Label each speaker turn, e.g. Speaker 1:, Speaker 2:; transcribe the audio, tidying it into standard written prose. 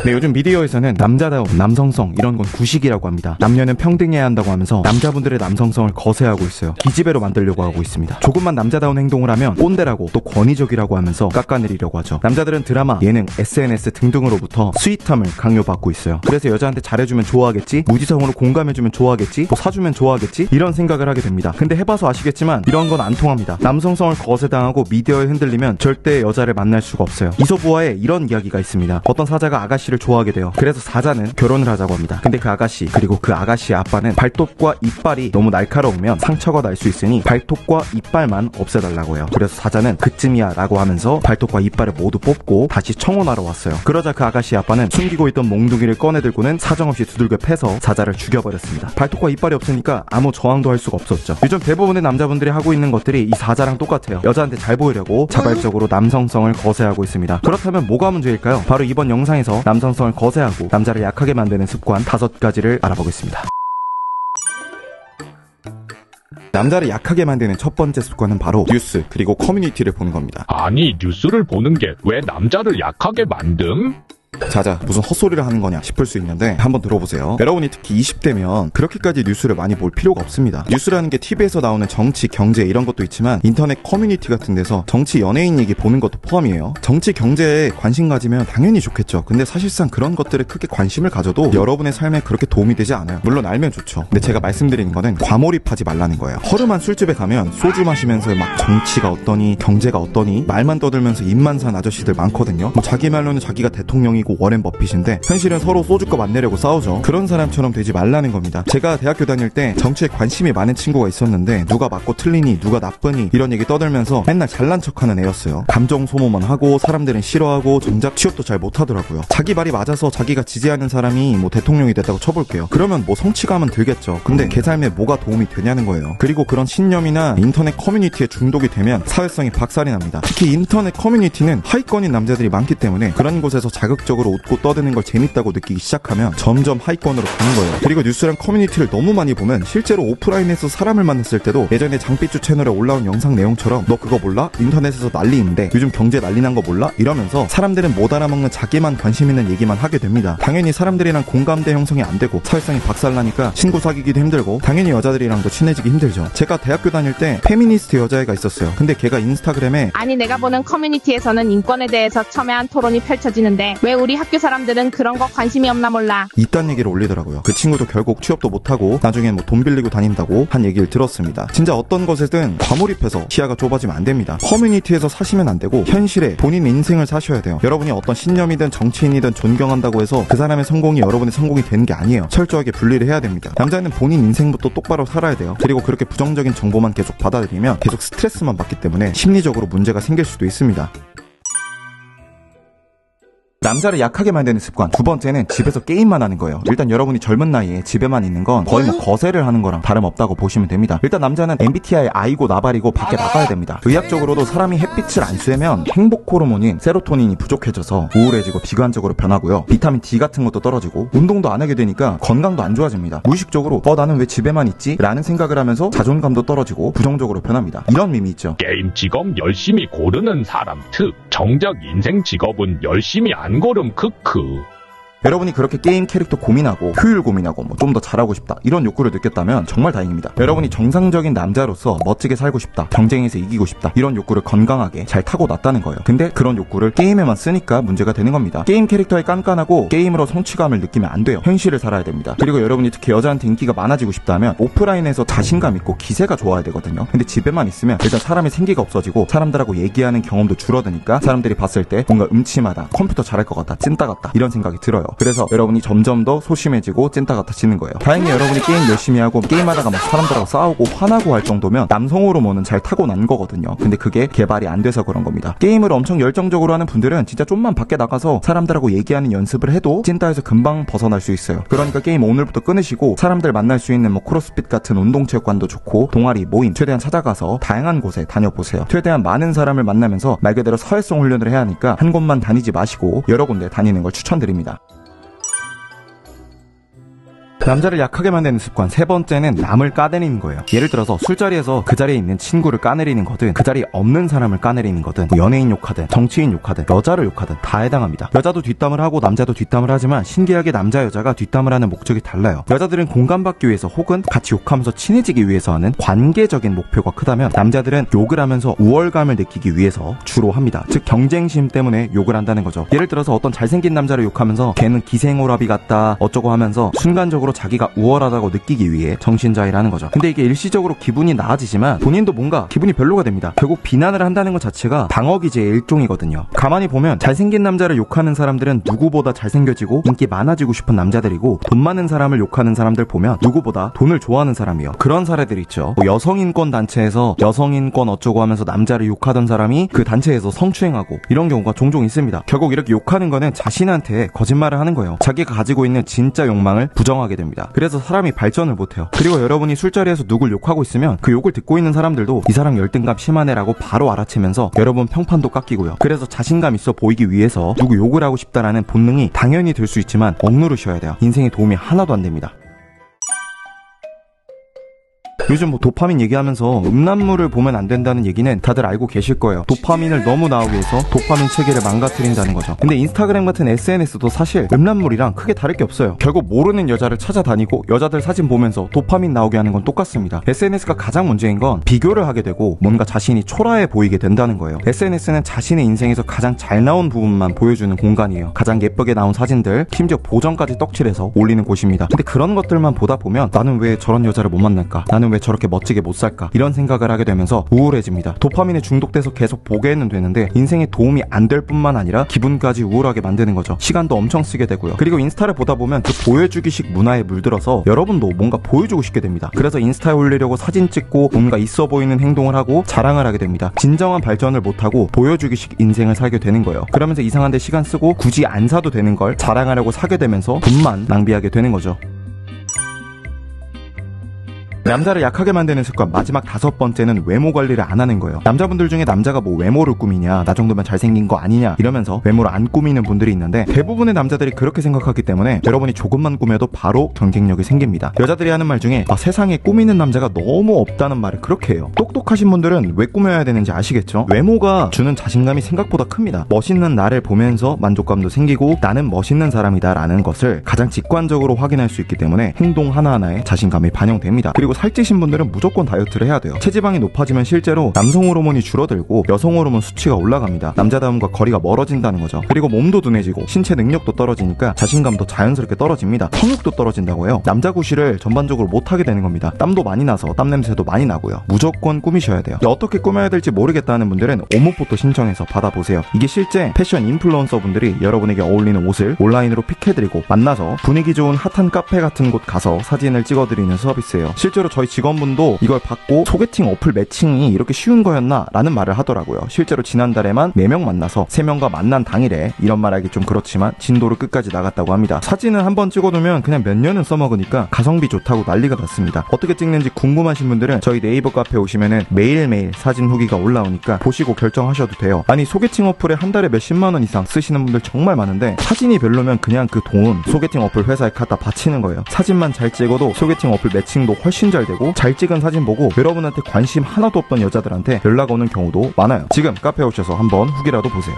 Speaker 1: 네, 요즘 미디어에서는 남자다운 남성성 이런 건 구식이라고 합니다. 남녀는 평등해야 한다고 하면서 남자분들의 남성성을 거세하고 있어요. 기집애로 만들려고 하고 있습니다. 조금만 남자다운 행동을 하면 꼰대라고 또 권위적이라고 하면서 깎아내리려고 하죠. 남자들은 드라마, 예능, SNS 등등으로부터 스윗함을 강요받고 있어요. 그래서 여자한테 잘해주면 좋아하겠지, 무지성으로 공감해주면 좋아하겠지, 또 사주면 좋아하겠지, 이런 생각을 하게 됩니다. 근데 해봐서 아시겠지만 이런 건 안 통합니다. 남성성을 거세당하고 미디어에 흔들리면 절대 여자를 만날 수가 없어요. 이솝우화에 이런 이야기가 있습니다. 어떤 사자가 아가씨를 좋아하게 돼요. 그래서 사자는 결혼을 하자고 합니다. 근데 그 아가씨, 그리고 그 아가씨의 아빠는 발톱과 이빨이 너무 날카로우면 상처가 날 수 있으니 발톱과 이빨만 없애달라고 해요. 그래서 사자는 그쯤이야 라고 하면서 발톱과 이빨을 모두 뽑고 다시 청혼하러 왔어요. 그러자 그 아가씨 아빠는 숨기고 있던 몽둥이를 꺼내들고는 사정없이 두들겨 패서 사자를 죽여버렸습니다. 발톱과 이빨이 없으니까 아무 저항도 할 수가 없었죠. 요즘 대부분의 남자분들이 하고 있는 것들이 이 사자랑 똑같아요. 여자한테 잘 보이려고 자발적으로 남성성을 거세하고 있습니다. 그렇다면 뭐가 문제일까요? 바로 이번 영상에서 남성성을 거세하고 남자를 약하게 만드는 습관 5가지를 알아보겠습니다. 남자를 약하게 만드는 첫 번째 습관은 바로 뉴스 그리고 커뮤니티를 보는 겁니다.
Speaker 2: 아니, 뉴스를 보는 게 왜 남자를 약하게 만듦?
Speaker 1: 자자, 무슨 헛소리를 하는 거냐 싶을 수 있는데 한번 들어보세요. 여러분이 특히 20대면 그렇게까지 뉴스를 많이 볼 필요가 없습니다. 뉴스라는 게 TV에서 나오는 정치, 경제 이런 것도 있지만 인터넷 커뮤니티 같은 데서 정치, 연예인 얘기 보는 것도 포함이에요. 정치, 경제에 관심 가지면 당연히 좋겠죠. 근데 사실상 그런 것들에 크게 관심을 가져도 여러분의 삶에 그렇게 도움이 되지 않아요. 물론 알면 좋죠. 근데 제가 말씀드리는 거는 과몰입하지 말라는 거예요. 허름한 술집에 가면 소주 마시면서 막 정치가 어떠니, 경제가 어떠니 말만 떠들면서 입만 산 아저씨들 많거든요. 뭐 자기 말로는 자기가 대통령이고 워렌 버핏인데 현실은 서로 소주값 안 내려고 싸우죠. 그런 사람처럼 되지 말라는 겁니다. 제가 대학교 다닐 때 정치에 관심이 많은 친구가 있었는데 누가 맞고 틀리니 누가 나쁘니 이런 얘기 떠들면서 맨날 잘난 척하는 애였어요. 감정 소모만 하고 사람들은 싫어하고 정작 취업도 잘 못하더라고요. 자기 말이 맞아서 자기가 지지하는 사람이 뭐 대통령이 됐다고 쳐볼게요. 그러면 뭐 성취감은 들겠죠. 근데 걔 삶에 뭐가 도움이 되냐는 거예요. 그리고 그런 신념이나 인터넷 커뮤니티에 중독이 되면 사회성이 박살이 납니다. 특히 인터넷 커뮤니티는 하위권인 남자들이 많기 때문에 그런 곳에서 자극적으로 웃고 떠드는 걸 재밌다고 느끼기 시작하면 점점 하위권으로 가는 거예요. 그리고 뉴스랑 커뮤니티를 너무 많이 보면 실제로 오프라인에서 사람을 만났을 때도 예전에 장삐쭈 채널에 올라온 영상 내용처럼 너 그거 몰라? 인터넷에서 난리인데 요즘 경제 난리 난 거 몰라? 이러면서 사람들은 못 알아먹는 자기만 관심 있는 얘기만 하게 됩니다. 당연히 사람들이랑 공감대 형성이 안 되고 사회성이 박살나니까 친구 사귀기도 힘들고 당연히 여자들이랑도 친해지기 힘들죠. 제가 대학교 다닐 때 페미니스트 여자애가 있었어요. 근데 걔가 인스타그램에
Speaker 3: 아니 내가 보는 커뮤니티에서는 인권에 대해서 첨예한 토론이 펼쳐지는데 왜 우리 학교 사람들은 그런 거 관심이 없나 몰라.
Speaker 1: 이딴 얘기를 올리더라고요. 그 친구도 결국 취업도 못하고 나중엔 뭐 돈 빌리고 다닌다고 한 얘기를 들었습니다. 진짜 어떤 것에든 과몰입해서 시야가 좁아지면 안 됩니다. 커뮤니티에서 사시면 안 되고 현실에 본인 인생을 사셔야 돼요. 여러분이 어떤 신념이든 정치인이든 존경한다고 해서 그 사람의 성공이 여러분의 성공이 되는 게 아니에요. 철저하게 분리를 해야 됩니다. 남자는 본인 인생부터 똑바로 살아야 돼요. 그리고 그렇게 부정적인 정보만 계속 받아들이면 계속 스트레스만 받기 때문에 심리적으로 문제가 생길 수도 있습니다. 남자를 약하게 만드는 습관 두 번째는 집에서 게임만 하는 거예요. 일단 여러분이 젊은 나이에 집에만 있는 건 거의 뭐 거세를 하는 거랑 다름없다고 보시면 됩니다. 일단 남자는 MBTI I고 나발이고 밖에 나가야 됩니다. 의학적으로도 사람이 햇빛을 안 쐬면 행복 호르몬인 세로토닌이 부족해져서 우울해지고 비관적으로 변하고요. 비타민 D 같은 것도 떨어지고 운동도 안 하게 되니까 건강도 안 좋아집니다. 무의식적으로 나는 왜 집에만 있지? 라는 생각을 하면서 자존감도 떨어지고 부정적으로 변합니다. 이런 밈이 있죠.
Speaker 2: 게임 직업 열심히 고르는 사람 특 정작 인생 직업은 열심히 안 고름 크크.
Speaker 1: 여러분이 그렇게 게임 캐릭터 고민하고 효율 고민하고 뭐 좀 더 잘하고 싶다 이런 욕구를 느꼈다면 정말 다행입니다. 여러분이 정상적인 남자로서 멋지게 살고 싶다, 경쟁에서 이기고 싶다 이런 욕구를 건강하게 잘 타고났다는 거예요. 근데 그런 욕구를 게임에만 쓰니까 문제가 되는 겁니다. 게임 캐릭터에 깐깐하고 게임으로 성취감을 느끼면 안 돼요. 현실을 살아야 됩니다. 그리고 여러분이 특히 여자한테 인기가 많아지고 싶다면 오프라인에서 자신감 있고 기세가 좋아야 되거든요. 근데 집에만 있으면 일단 사람이 생기가 없어지고 사람들하고 얘기하는 경험도 줄어드니까 사람들이 봤을 때 뭔가 음침하다, 컴퓨터 잘할 것 같다, 찐따 같다 이런 생각이 들어요. 그래서 여러분이 점점 더 소심해지고 찐따 같아지는 거예요. 다행히 여러분이 게임 열심히 하고 게임하다가 막 사람들하고 싸우고 화나고 할 정도면 남성 호르몬은 잘 타고난 거거든요. 근데 그게 개발이 안 돼서 그런 겁니다. 게임을 엄청 열정적으로 하는 분들은 진짜 좀만 밖에 나가서 사람들하고 얘기하는 연습을 해도 찐따에서 금방 벗어날 수 있어요. 그러니까 게임 오늘부터 끊으시고 사람들 만날 수 있는 뭐 크로스핏 같은 운동체육관도 좋고 동아리, 모임 최대한 찾아가서 다양한 곳에 다녀보세요. 최대한 많은 사람을 만나면서 말 그대로 사회성 훈련을 해야 하니까 한 곳만 다니지 마시고 여러 군데 다니는 걸 추천드립니다. 남자를 약하게 만드는 습관 세 번째는 남을 까내리는 거예요. 예를 들어서 술자리에서 그 자리에 있는 친구를 까내리는 거든 그 자리에 없는 사람을 까내리는 거든 뭐 연예인 욕하든 정치인 욕하든 여자를 욕하든 다 해당합니다. 여자도 뒷담을 하고 남자도 뒷담을 하지만 신기하게 남자 여자가 뒷담을 하는 목적이 달라요. 여자들은 공감받기 위해서 혹은 같이 욕하면서 친해지기 위해서 하는 관계적인 목표가 크다면 남자들은 욕을 하면서 우월감을 느끼기 위해서 주로 합니다. 즉 경쟁심 때문에 욕을 한다는 거죠. 예를 들어서 어떤 잘생긴 남자를 욕하면서 걔는 기생오라비 같다 어쩌고 하면서 순간적으로 자기가 우월하다고 느끼기 위해 정신자위라는 거죠. 근데 이게 일시적으로 기분이 나아지지만 본인도 뭔가 기분이 별로가 됩니다. 결국 비난을 한다는 것 자체가 방어기제의 일종이거든요. 가만히 보면 잘생긴 남자를 욕하는 사람들은 누구보다 잘생겨지고 인기 많아지고 싶은 남자들이고 돈 많은 사람을 욕하는 사람들 보면 누구보다 돈을 좋아하는 사람이요. 그런 사례들 있죠. 뭐 여성인권 단체에서 여성인권 어쩌고 하면서 남자를 욕하던 사람이 그 단체에서 성추행하고 이런 경우가 종종 있습니다. 결국 이렇게 욕하는 거는 자신한테 거짓말을 하는 거예요. 자기가 가지고 있는 진짜 욕망을 부정하게 됩니다. 그래서 사람이 발전을 못해요. 그리고 여러분이 술자리에서 누굴 욕하고 있으면 그 욕을 듣고 있는 사람들도 이 사람 열등감 심하네라고 바로 알아채면서 여러분 평판도 깎이고요. 그래서 자신감 있어 보이기 위해서 누구 욕을 하고 싶다라는 본능이 당연히 들 수 있지만 억누르셔야 돼요. 인생에 도움이 하나도 안 됩니다. 요즘 뭐 도파민 얘기하면서 음란물을 보면 안 된다는 얘기는 다들 알고 계실 거예요. 도파민을 너무 나오게 해서 도파민 체계를 망가뜨린다는 거죠. 근데 인스타그램 같은 SNS도 사실 음란물이랑 크게 다를 게 없어요. 결국 모르는 여자를 찾아다니고 여자들 사진 보면서 도파민 나오게 하는 건 똑같습니다. SNS가 가장 문제인 건 비교를 하게 되고 뭔가 자신이 초라해 보이게 된다는 거예요. SNS는 자신의 인생에서 가장 잘 나온 부분만 보여주는 공간이에요. 가장 예쁘게 나온 사진들, 심지어 보정까지 떡칠해서 올리는 곳입니다. 근데 그런 것들만 보다 보면 나는 왜 저런 여자를 못 만날까? 나는 왜 저렇게 멋지게 못 살까? 이런 생각을 하게 되면서 우울해집니다. 도파민에 중독돼서 계속 보게는 되는데 인생에 도움이 안 될 뿐만 아니라 기분까지 우울하게 만드는 거죠. 시간도 엄청 쓰게 되고요. 그리고 인스타를 보다 보면 그 보여주기식 문화에 물들어서 여러분도 뭔가 보여주고 싶게 됩니다. 그래서 인스타에 올리려고 사진 찍고 뭔가 있어 보이는 행동을 하고 자랑을 하게 됩니다. 진정한 발전을 못하고 보여주기식 인생을 살게 되는 거예요. 그러면서 이상한 데 시간 쓰고 굳이 안 사도 되는 걸 자랑하려고 사게 되면서 돈만 낭비하게 되는 거죠. 남자를 약하게 만드는 습관 마지막 5번째는 외모 관리를 안 하는 거예요. 남자분들 중에 남자가 뭐 외모를 꾸미냐, 나 정도면 잘생긴 거 아니냐 이러면서 외모를 안 꾸미는 분들이 있는데 대부분의 남자들이 그렇게 생각하기 때문에 여러분이 조금만 꾸며도 바로 경쟁력이 생깁니다. 여자들이 하는 말 중에 세상에 꾸미는 남자가 너무 없다는 말을 그렇게 해요. 똑똑하신 분들은 왜 꾸며야 되는지 아시겠죠? 외모가 주는 자신감이 생각보다 큽니다. 멋있는 나를 보면서 만족감도 생기고 나는 멋있는 사람이다 라는 것을 가장 직관적으로 확인할 수 있기 때문에 행동 하나하나에 자신감이 반영됩니다. 그리고 살찌신 분들은 무조건 다이어트를 해야 돼요. 체지방이 높아지면 실제로 남성 호르몬이 줄어들고 여성 호르몬 수치가 올라갑니다. 남자다움과 거리가 멀어진다는 거죠. 그리고 몸도 둔해지고 신체 능력도 떨어지니까 자신감도 자연스럽게 떨어집니다. 성욕도 떨어진다고 해요. 남자 구실을 전반적으로 못하게 되는 겁니다. 땀도 많이 나서 땀 냄새도 많이 나고요. 무조건 꾸미셔야 돼요. 어떻게 꾸며야 될지 모르겠다는 분들은 오모포토 신청해서 받아보세요. 이게 실제 패션 인플루언서 분들이 여러분에게 어울리는 옷을 온라인으로 픽해드리고 만나서 분위기 좋은 핫한 카페 같은 곳 가서 사진을 찍어드리는 서비스예요. 실제로 저희 직원분도 이걸 받고 소개팅 어플 매칭이 이렇게 쉬운 거였나? 라는 말을 하더라고요. 실제로 지난달에만 4명 만나서 3명과 만난 당일에 이런 말하기 좀 그렇지만 진도를 끝까지 나갔다고 합니다. 사진을 한번 찍어두면 그냥 몇 년은 써먹으니까 가성비 좋다고 난리가 났습니다. 어떻게 찍는지 궁금하신 분들은 저희 네이버 카페 오시면은 매일매일 사진 후기가 올라오니까 보시고 결정하셔도 돼요. 아니 소개팅 어플에 한 달에 몇십만 원 이상 쓰시는 분들 정말 많은데 사진이 별로면 그냥 그 돈 소개팅 어플 회사에 갖다 바치는 거예요. 사진만 잘 찍어도 소개팅 어플 매칭도 훨씬 잘 되고 잘 찍은 사진 보고 여러분한테 관심 하나도 없던 여자들한테 연락 오는 경우도 많아요. 지금 카페 오셔서 한번 후기라도 보세요.